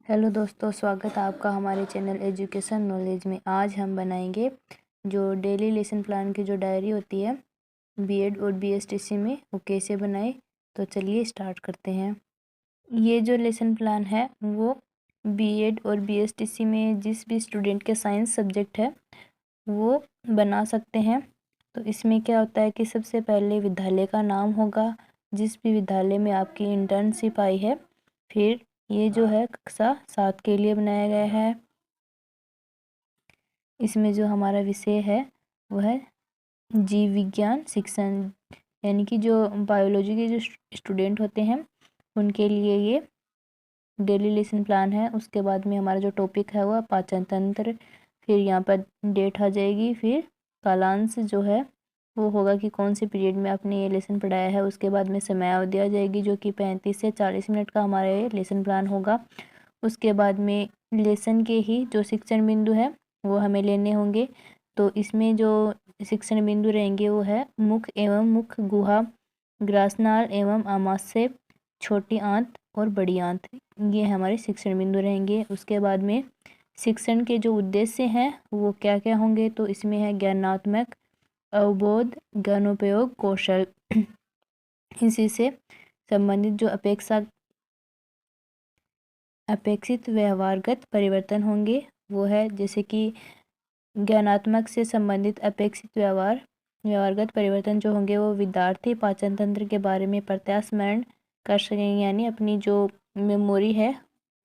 Hello दोस्तों, स्वागत है आपका हमारे चैनल एजुकेशन नॉलेज में। आज हम बनाएंगे जो डेली लेसन प्लान की जो डायरी होती है बीएड और बीएसटीसी में, वो कैसे बनाए। तो चलिए स्टार्ट करते हैं। ये जो लेसन प्लान है वो बीएड और बीएसटीसी में जिस भी स्टूडेंट के साइंस सब्जेक्ट है वो बना सकते हैं। तो इसमें क्या होता है कि सबसे पहले विद्यालय का नाम होगा, जिस भी विद्यालय में आपकी इंटर्नशिप आई है। फिर ये जो है कक्षा 7 के लिए बनाया गया है। इसमें जो हमारा विषय है वह है जीव विज्ञान शिक्षण, यानी कि जो बायोलॉजी के जो स्टूडेंट होते हैं उनके लिए ये डेली लेसन प्लान है। उसके बाद में हमारा जो टॉपिक है वह पाचन तंत्र, फिर यहाँ पर डेट आ जाएगी, फिर कालांश जो है वो होगा कि कौन से पीरियड में आपने ये लेसन पढ़ाया है। उसके बाद में समयावधि आ जाएगी जो कि 35 से 40 मिनट का हमारा ये लेसन प्लान होगा। उसके बाद में लेसन के ही जो शिक्षण बिंदु है वो हमें लेने होंगे। तो इसमें जो शिक्षण बिंदु रहेंगे वो है मुख एवं मुख गुहा, ग्रासनाल एवं आमाशय, छोटी आंत और बड़ी आंत, ये हमारे शिक्षण बिंदु रहेंगे। उसके बाद में शिक्षण के जो उद्देश्य हैं वो क्या क्या होंगे, तो इसमें है ज्ञानात्मक, अवबोध, ज्ञानोपयोग, कौशल। इसी से संबंधित जो अपेक्षित व्यवहारगत परिवर्तन होंगे वो है, जैसे कि ज्ञानात्मक से संबंधित अपेक्षित व्यवहारगत परिवर्तन जो होंगे वो विद्यार्थी पाचन तंत्र के बारे में प्रत्यास्मरण कर सकेंगे, यानी अपनी जो मेमोरी है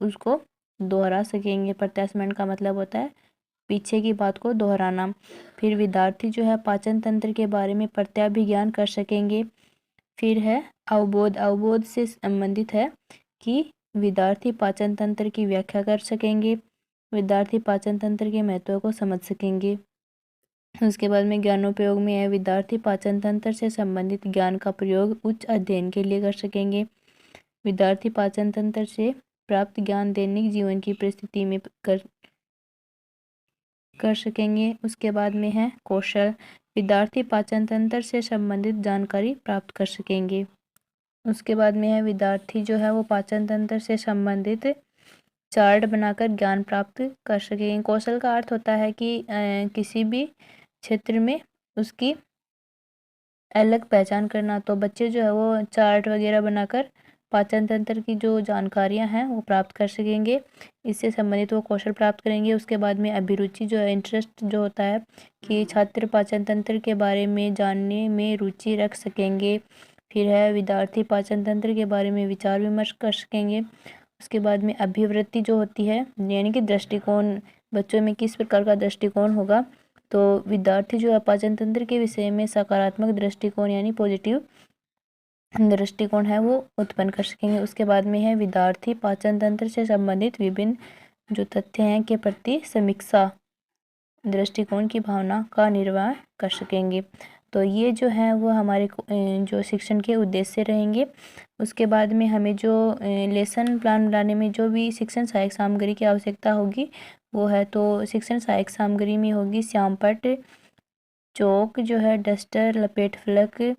उसको दोहरा सकेंगे। प्रत्यास्मरण का मतलब होता है पीछे की बात को दोहराना। फिर विद्यार्थी जो है पाचन तंत्र के बारे में प्रत्याभिज्ञान कर सकेंगे। फिर है अवबोध, अवबोध से संबंधित है कि विद्यार्थी पाचन तंत्र की व्याख्या कर सकेंगे, विद्यार्थी पाचन तंत्र के महत्व को समझ सकेंगे। उसके बाद में ज्ञानोपयोग में है विद्यार्थी पाचन तंत्र से संबंधित ज्ञान का प्रयोग उच्च अध्ययन के लिए कर सकेंगे। विद्यार्थी पाचन तंत्र से प्राप्त ज्ञान दैनिक जीवन की परिस्थिति में कर सकेंगे। उसके बाद में है कौशल, विद्यार्थी पाचन तंत्र से संबंधित जानकारी प्राप्त कर सकेंगे। उसके बाद में है विद्यार्थी जो है वो पाचन तंत्र से संबंधित चार्ट बनाकर ज्ञान प्राप्त कर सकेंगे। कौशल का अर्थ होता है कि किसी भी क्षेत्र में उसकी अलग पहचान करना। तो बच्चे जो है वो चार्ट वगैरह बनाकर पाचन तंत्र की जो जानकारियां हैं वो प्राप्त कर सकेंगे, इससे संबंधित वो कौशल प्राप्त करेंगे। उसके बाद में अभिरुचि जो है, इंटरेस्ट जो होता है कि छात्र पाचन तंत्र के बारे में जानने में रुचि रख सकेंगे। फिर है विद्यार्थी पाचन तंत्र के बारे में विचार विमर्श कर सकेंगे। उसके बाद में अभिवृत्ति जो होती है, यानी कि दृष्टिकोण, बच्चों में किस प्रकार का दृष्टिकोण होगा। तो विद्यार्थी जो है पाचन तंत्र के विषय में सकारात्मक दृष्टिकोण यानी पॉजिटिव दृष्टिकोण है वो उत्पन्न कर सकेंगे। उसके बाद में है विद्यार्थी पाचन तंत्र से संबंधित विभिन्न जो तथ्य हैं के प्रति समीक्षा दृष्टिकोण की भावना का निर्वाह कर सकेंगे। तो ये जो है वो हमारे जो शिक्षण के उद्देश्य रहेंगे। उसके बाद में हमें जो लेसन प्लान बनाने में जो भी शिक्षण सहायक सामग्री की आवश्यकता होगी वो है, तो शिक्षण सहायक सामग्री में होगी श्यामपट्ट, चौक जो है, डस्टर, लपेट फलक,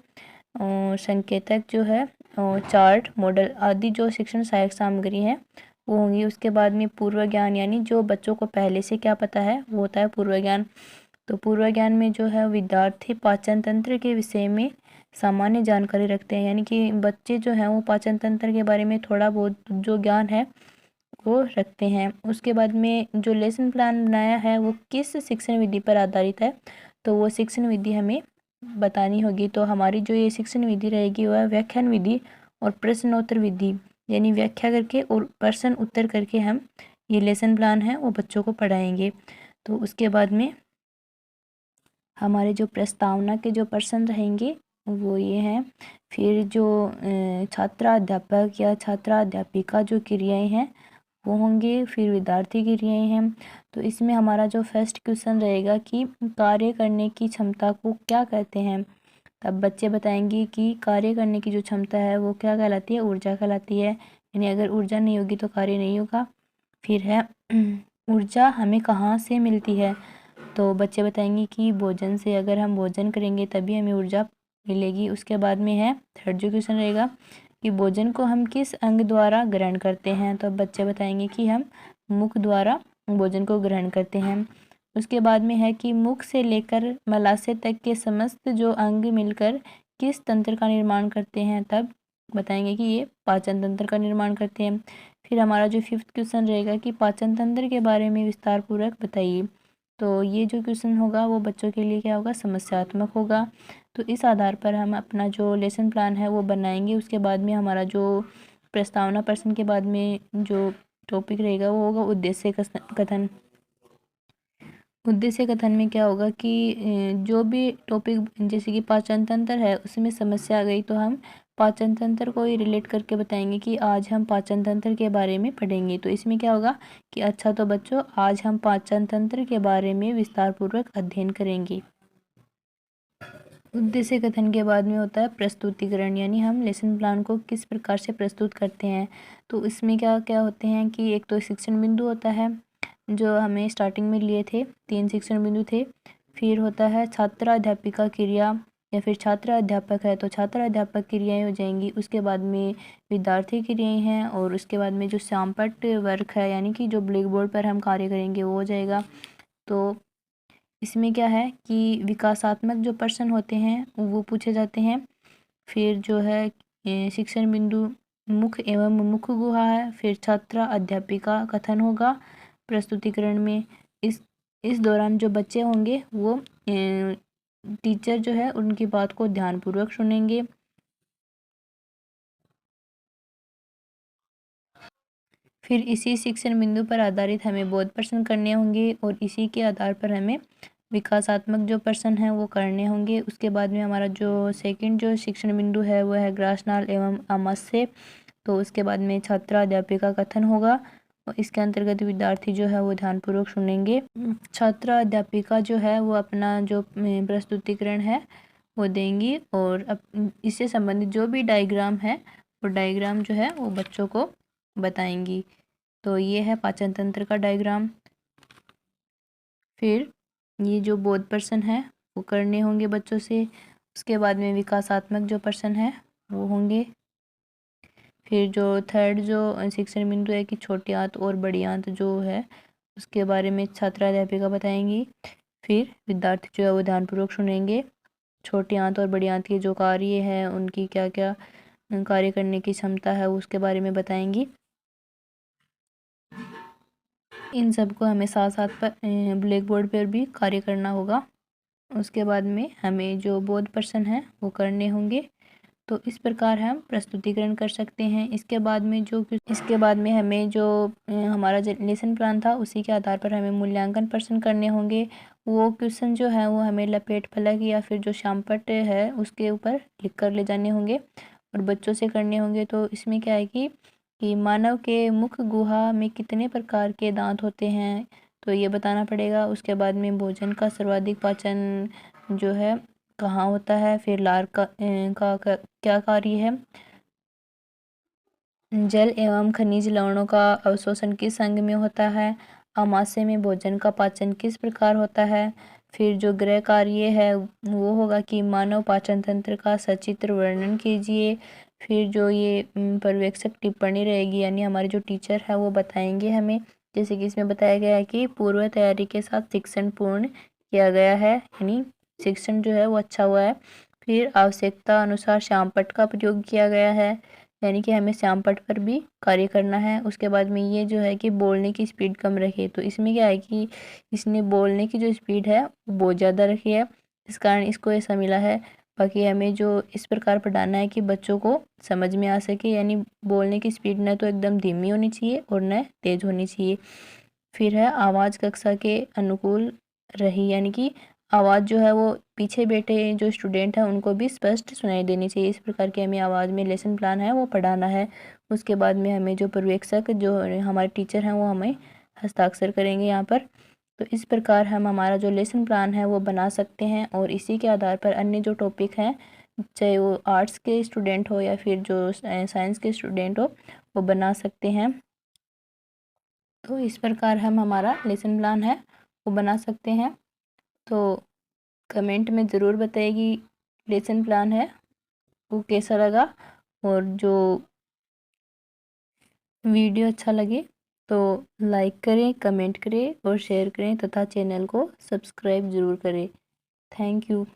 संकेतक जो है, चार्ट, मॉडल आदि जो शिक्षण सहायक सामग्री है वो होंगी। उसके बाद में पूर्व ज्ञान, यानी जो बच्चों को पहले से क्या पता है वो होता है पूर्व ज्ञान। तो पूर्व ज्ञान में जो है विद्यार्थी पाचन तंत्र के विषय में सामान्य जानकारी रखते हैं, यानी कि बच्चे जो हैं वो पाचन तंत्र के बारे में थोड़ा बहुत जो ज्ञान है वो रखते हैं। उसके बाद में जो लेसन प्लान बनाया है वो किस शिक्षण विधि पर आधारित है, तो वो शिक्षण विधि हमें बतानी होगी। तो हमारी जो ये शिक्षण विधि रहेगी वह व्याख्यान विधि और प्रश्नोत्तर विधि, यानी व्याख्या करके और प्रश्न उत्तर करके हम ये लेसन प्लान है वो बच्चों को पढ़ाएंगे। तो उसके बाद में हमारे जो प्रस्तावना के जो प्रश्न रहेंगे वो ये हैं। फिर जो छात्राध्यापक या छात्राध्यापिका जो क्रियाएं हैं वो होंगे। फिर विद्यार्थी की क्रियाएं हैं। तो इसमें हमारा जो फर्स्ट क्वेश्चन रहेगा कि कार्य करने की क्षमता को क्या कहते हैं। तब बच्चे बताएंगे कि कार्य करने की जो क्षमता है वो क्या कहलाती है, ऊर्जा कहलाती है, यानी अगर ऊर्जा नहीं होगी तो कार्य नहीं होगा। फिर है ऊर्जा हमें कहाँ से मिलती है, तो बच्चे बताएंगे कि भोजन से, अगर हम भोजन करेंगे तभी हमें ऊर्जा मिलेगी। उसके बाद में है थर्ड जो क्वेश्चन रहेगा कि भोजन को हम किस अंग द्वारा ग्रहण करते हैं। तो बच्चे बताएंगे कि हम मुख द्वारा भोजन को ग्रहण करते हैं। उसके बाद में है कि मुख से लेकर मलाशय तक के समस्त जो अंग मिलकर किस तंत्र का निर्माण करते हैं, तब बताएंगे कि ये पाचन तंत्र का निर्माण करते हैं। फिर हमारा जो 5th क्वेश्चन रहेगा कि पाचन तंत्र के बारे में विस्तार पूर्वक बताइए। तो ये जो क्वेश्चन होगा वो बच्चों के लिए क्या होगा, समस्यात्मक होगा। तो इस आधार पर हम अपना जो लेसन प्लान है वो बनाएंगे। उसके बाद में हमारा जो प्रस्तावना प्रश्न के बाद में जो टॉपिक रहेगा वो होगा उद्देश्य कथन। उद्देश्य कथन में क्या होगा कि जो भी टॉपिक जैसे कि पाचन तंत्र है उसमें समस्या आ गई तो हम पाचन तंत्र को ही रिलेट करके बताएंगे कि आज हम पाचन तंत्र के बारे में पढ़ेंगे। तो इसमें क्या होगा कि अच्छा तो बच्चों आज हम पाचन तंत्र के बारे में विस्तार पूर्वक अध्ययन करेंगे। उद्देश्य कथन के बाद में होता है प्रस्तुतिकरण, यानी हम लेसन प्लान को किस प्रकार से प्रस्तुत करते हैं। तो इसमें क्या क्या होते हैं कि एक तो शिक्षण बिंदु होता है जो हमें स्टार्टिंग में लिए थे, 3 शिक्षण बिंदु थे। फिर होता है छात्र अध्यापिका क्रिया, या फिर छात्र अध्यापक है तो छात्र अध्यापक क्रियाएं हो जाएंगी। उसके बाद में विद्यार्थी क्रियाएं हैं, और उसके बाद में जो श्यामपट्ट वर्क है यानी कि जो ब्लैक बोर्ड पर हम कार्य करेंगे वो हो जाएगा। तो इसमें क्या है कि विकासात्मक जो प्रश्न होते हैं वो पूछे जाते हैं। फिर जो है शिक्षण बिंदु मुख एवं मुख गुहा है। फिर छात्रा अध्यापिका कथन होगा प्रस्तुतिकरण में। इस दौरान जो बच्चे होंगे वो टीचर जो है उनकी बात को ध्यानपूर्वक सुनेंगे। फिर इसी शिक्षण बिंदु पर आधारित हमें बोध प्रश्न करने होंगे, और इसी के आधार पर हमें विकासात्मक जो प्रश्न है वो करने होंगे। उसके बाद में हमारा जो सेकंड जो शिक्षण बिंदु है वो है ग्रासनाल एवं आमाशय। तो उसके बाद में छात्रा अध्यापिका कथन होगा, और इसके अंतर्गत विद्यार्थी जो है वो ध्यानपूर्वक सुनेंगे। छात्रा अध्यापिका जो है वो अपना जो प्रस्तुतिकरण है वो देंगी, और इससे संबंधित जो भी डायग्राम है वो डायग्राम जो है वो बच्चों को बताएंगी। तो ये है पाचन तंत्र का डायग्राम। फिर ये जो बोध प्रश्न है वो करने होंगे बच्चों से। उसके बाद में विकासात्मक जो प्रश्न है वो होंगे। फिर जो थर्ड जो शिक्षण बिंदु है कि छोटी आंत और बड़ी आंत जो है उसके बारे में छात्रा अध्यापिका बताएंगी। फिर विद्यार्थी जो है वो ध्यानपूर्वक सुनेंगे। छोटी आंत और बड़ी आंत के जो कार्य है उनकी क्या क्या कार्य करने की क्षमता है उसके बारे में बताएंगी। इन सबको हमें साथ साथ पर ब्लैक बोर्ड पर भी कार्य करना होगा। उसके बाद में हमें जो बोध प्रश्न है वो करने होंगे। तो इस प्रकार हम प्रस्तुतिकरण कर सकते हैं। इसके बाद में हमें जो हमारा लेसन प्लान था उसी के आधार पर हमें मूल्यांकन प्रश्न करने होंगे। वो क्वेश्चन जो है वो हमें लपेट फलक या फिर जो श्यामपट्ट है उसके ऊपर लिख कर ले जाने होंगे और बच्चों से करने होंगे। तो इसमें क्या है कि मानव के मुख गुहा में कितने प्रकार के दांत होते हैं तो ये बताना पड़ेगा। उसके बाद में भोजन का सर्वाधिक पाचन जो है कहाँ होता है। फिर लार का क्या कार्य है। जल एवं खनिज लवणों का अवशोषण किस अंग में होता है। आमाशय में भोजन का पाचन किस प्रकार होता है। फिर जो गृह कार्य है वो होगा कि मानव पाचन तंत्र का सचित्र वर्णन कीजिए। फिर जो ये पर्यवेक्षक टिप्पणी रहेगी यानी हमारे जो टीचर है वो बताएंगे हमें, जैसे कि इसमें बताया गया है कि पूर्व तैयारी के साथ शिक्षण पूर्ण किया गया है, यानी शिक्षण जो है वो अच्छा हुआ है। फिर आवश्यकता अनुसार श्यामपट्ट का प्रयोग किया गया है, यानी कि हमें श्यामपट्ट पर भी कार्य करना है। उसके बाद में ये जो है कि बोलने की स्पीड कम रखे, तो इसमें क्या है कि इसने बोलने की जो स्पीड है वो बहुत ज़्यादा रखी है, इस कारण इसको ऐसा मिला है। बाकी हमें जो इस प्रकार पढ़ाना है कि बच्चों को समझ में आ सके, यानी बोलने की स्पीड न तो एकदम धीमी होनी चाहिए और न तेज होनी चाहिए। फिर है आवाज़ कक्षा के अनुकूल रही, यानी कि आवाज़ जो है वो पीछे बैठे जो स्टूडेंट हैं उनको भी स्पष्ट सुनाई देनी चाहिए। इस प्रकार की हमें आवाज़ में लेसन प्लान है वो पढ़ाना है। उसके बाद में हमें जो पर्यवेक्षक जो हमारे टीचर हैं वो हमें हस्ताक्षर करेंगे यहाँ पर। तो इस प्रकार हम हमारा जो लेसन प्लान है वो बना सकते हैं, और इसी के आधार पर अन्य जो टॉपिक हैं चाहे वो आर्ट्स के स्टूडेंट हो या फिर जो साइंस के स्टूडेंट हो वो बना सकते हैं। तो इस प्रकार हम हमारा लेसन प्लान है वो बना सकते हैं। तो कमेंट में ज़रूर बताइए कि लेसन प्लान है वो कैसा लगा, और जो वीडियो अच्छा लगे तो लाइक करें, कमेंट करें और शेयर करें तथा चैनल को सब्सक्राइब ज़रूर करें। Thank you.